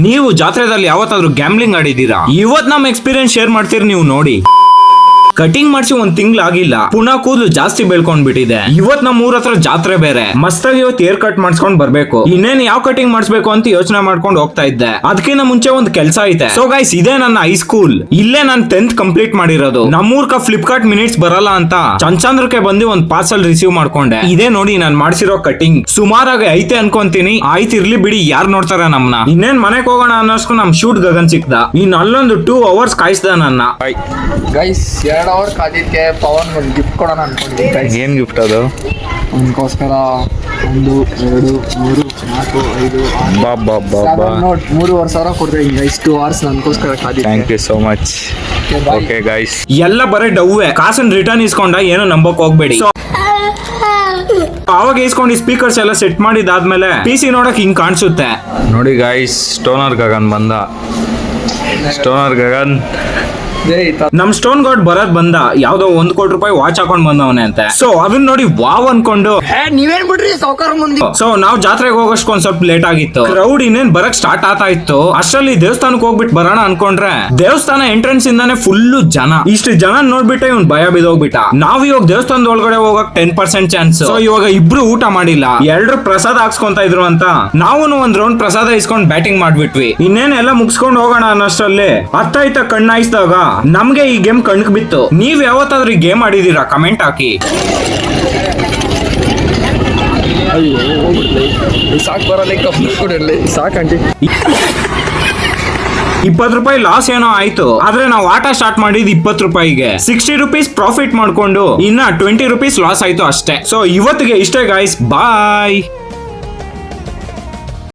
ನೀವು ಜಾತ್ರೆದಲ್ಲಿ ಯಾವತ್ತಾದ್ರೂ ಗ್ಯಾಮ್ಲಿಂಗ್ ಆಡಿದೀರಾ? ಇವತ್ ನಮ್ ಎಕ್ಸ್ಪೀರಿಯನ್ಸ್ ಶೇರ್ ಮಾಡ್ತೀರಿ ನೀವು ನೋಡಿ. ಕಟಿಂಗ್ ಮಾಡಿಸಿ ಒಂದ್ ತಿಂಗ್ಳಾಗಿಲ್ಲ, ಪುನಃ ಕೂದಲು ಜಾಸ್ತಿ ಬೆಳ್ಕೊಂಡ್ ಬಿಟ್ಟಿದೆ. ಇವತ್ ನಮ್ ಊರ ಹತ್ರ ಜಾತ್ರೆ ಬೇರೆ, ಮಸ್ತಾಗಿ ಇವತ್ತು ಹೇರ್ ಕಟ್ ಮಾಡ್ಸ್ಕೊಂಡ್ ಬರ್ಬೇಕು. ಇನ್ನೇನ್ ಯಾವ ಕಟಿಂಗ್ ಮಾಡಿಸ್ಬೇಕು ಅಂತ ಯೋಚನೆ ಮಾಡ್ಕೊಂಡು ಹೋಗ್ತಾ ಇದ್ದೆ. ಅದಕ್ಕಿಂತ ಮುಂಚೆ ಒಂದ್ ಕೆಲಸ ಐತೆ. ಸೊ ಗೈಸ್, ಇದೇ ನನ್ನ ಹೈಸ್ಕೂಲ್. ಇಲ್ಲೇ ನಾನು 10th ಕಂಪ್ಲೀಟ್ ಮಾಡಿರೋದು. ನಮ್ಮೂರ್ಕ ಫ್ಲಿಪ್ಕಾರ್ಟ್ ಮಿನಿಟ್ಸ್ ಬರಲ್ಲ ಅಂತ ಚಂಚಂದ್ರಕ್ಕೆ ಬಂದು ಒಂದ್ ಪಾರ್ಸಲ್ ರಿಸೀವ್ ಮಾಡ್ಕೊಂಡೆ. ಇದೇ ನೋಡಿ ನಾನ್ ಮಾಡ್ಸಿರೋ ಕಟಿಂಗ್. ಸುಮಾರಾಗಿ ಐತೆ ಅನ್ಕೊಂತೀನಿ. ಆಯ್ತಿರ್ಲಿ ಬಿಡಿ, ಯಾರ್ ನೋಡ್ತಾರ ನಮ್ನ. ಇನ್ನೇನ್ ಮನೆಗ್ ಹೋಗೋಣ ಅನ್ನೋಸ್ಕು ನಮ್ ಶೂಟ್ ಗಗನ್ ಸಿಕ್ದ. ಇನ್ ಅಲ್ಲೊಂದು 2 hours ಕಾಯಿಸ್ದ ನನ್ನ. ಗೈಸ್ 2 ಅವರ್ ಕಾದಿದ್ಕೆ ಪವನ್ ಒಂದು ಗಿಫ್ಟ್ ಕೊಡೋಣ ಅನ್ಕೊಂಡಿದ್ದೀನಿ ಗೈಸ್. ಏನ್ ಗಿಫ್ಟ್ ಅದು? ಅವನಿಗೋಸ್ಕರ 1 2 3 4 5 6 ನೋಟ್ 3,500 ಕೊಡ್ತೀನಿ ಗೈಸ್. 2 hours ನನಗೋಸ್ಕರ ಕಾದಿದ್ದೆ. Thank you so much. Okay guys, ಎಲ್ಲ ಬರೀ ಡವ್ವೆ. ಕಾಸನ್ ರಿಟರ್ನ್ ಇಸ್ಕೊಂಡ ಏನೋ ನಂಬಕ್ ಹೋಗ್ಬೇಡಿ. ಅವಾಗ ಇಸ್ಕೊಂಡು ಸ್ಪೀಕರ್ಸ್ ಎಲ್ಲ ಸೆಟ್ ಮಾಡಿದಾದ್ಮೇಲೆ PC ನೋಡಕ್ ಹಿಂಗ್ ಕಾಣಿಸುತ್ತೆ ನೋಡಿ ಗೈಸ್. ಸ್ಟೋನರ್ ಗಗನ್ ಬಂದ. ಸ್ಟೋನರ್ ಗಗನ್ ನಮ್ ಸ್ಟೋನ್ ಗಾಡ್ ಬರದ್ ಬಂದ. ಯಾವ್ದೋ 1 ಕೋಟಿ ರೂಪಾಯಿ ವಾಚ್ ಹಾಕೊಂಡ್ ಬಂದವನೆ ಅಂತೆ. ಸೊ ಅದನ್ನ ನೋಡಿ ವಾವ್ ಅನ್ಕೊಂಡು ನೀವೇನ್ ಬಿಡ್ರಿ ಸಾವ್ಕಾರ ಮುಂದೆ. ಸೊ ನಾವ್ ಜಾತ್ರೆಗೆ ಹೋಗೋಷ್ಟು ಒಂದ್ ಸ್ವಲ್ಪ ಲೇಟ್ ಆಗಿತ್ತು. ಕ್ರೌಡ್ ಇನ್ನೇನ್ ಬರಕ್ ಸ್ಟಾರ್ಟ್ ಆಗ್ತಾ ಇತ್ತು. ಅಷ್ಟರಲ್ಲಿ ದೇವಸ್ಥಾನಕ್ಕೆ ಹೋಗ್ಬಿಟ್ಟು ಬರೋಣ ಅನ್ಕೊಂಡ್ರೆ ದೇವಸ್ಥಾನ ಎಂಟ್ರೆನ್ಸ್ ಇಂದಾನೆ ಫುಲ್ ಜನ. ಇಷ್ಟು ಜನ ನೋಡ್ಬಿಟ್ಟೆ ಇವ್ನ್ ಭಯ ಬಿದ್ದೋಗ್ಬಿಟ್ಟ. ನಾವ್ ಇವಾಗ ದೇವಸ್ಥಾನದ ಒಳಗಡೆ ಹೋಗಕ್ 10% ಚಾನ್ಸ್. ಸೊ ಇವಾಗ ಇಬ್ರು ಊಟ ಮಾಡಿಲ್ಲ, ಎಲ್ರು ಪ್ರಸಾದ ಹಾಕ್ಸ್ಕೊಂತ ಇದ್ರು ಅಂತ ನಾವು ಒಂದ್ ರೌಂಡ್ ಪ್ರಸಾದ ಇಸ್ಕೊಂಡ್ ಬ್ಯಾಟಿಂಗ್ ಮಾಡ್ಬಿಟ್ವಿ. ಇನ್ನೇನ್ ಎಲ್ಲ ಮುಗಿಸ್ಕೊಂಡ್ ಹೋಗೋಣ ಅನ್ನೋಷ್ಟರಲ್ಲಿ ಅತ್ತ ಕಣ್ಣಾಯಿಸಿದಾಗ ನಮ್ಗೆ ಈ ಗೇಮ್ ಕಣ್ಕ್ ಬಿತ್ತು. ನೀವ್ ಯಾವತ್ತಾದ್ರೂ ಈ ಗೇಮ್ ಆಡಿದೀರಾ? ಕಮೆಂಟ್ ಹಾಕಿ. ಸಾಕ್ ಬರಲ್ಲ ಸಾಕಂಟಿ. 20 ರೂಪಾಯಿ ಲಾಸ್ ಏನೋ ಆಯ್ತು. ಆದ್ರೆ ನಾವು ಆಟ ಸ್ಟಾರ್ಟ್ ಮಾಡಿದ್ 20 ರೂಪಾಯಿಗೆ 60 rupees ಪ್ರಾಫಿಟ್ ಮಾಡ್ಕೊಂಡು ಇನ್ನ 20 rupees ಲಾಸ್ ಆಯ್ತು ಅಷ್ಟೇ. ಸೊ ಇವತ್ತಿಗೆ ಇಷ್ಟೇ ಗಾಯ್ಸ್, ಬಾಯ್.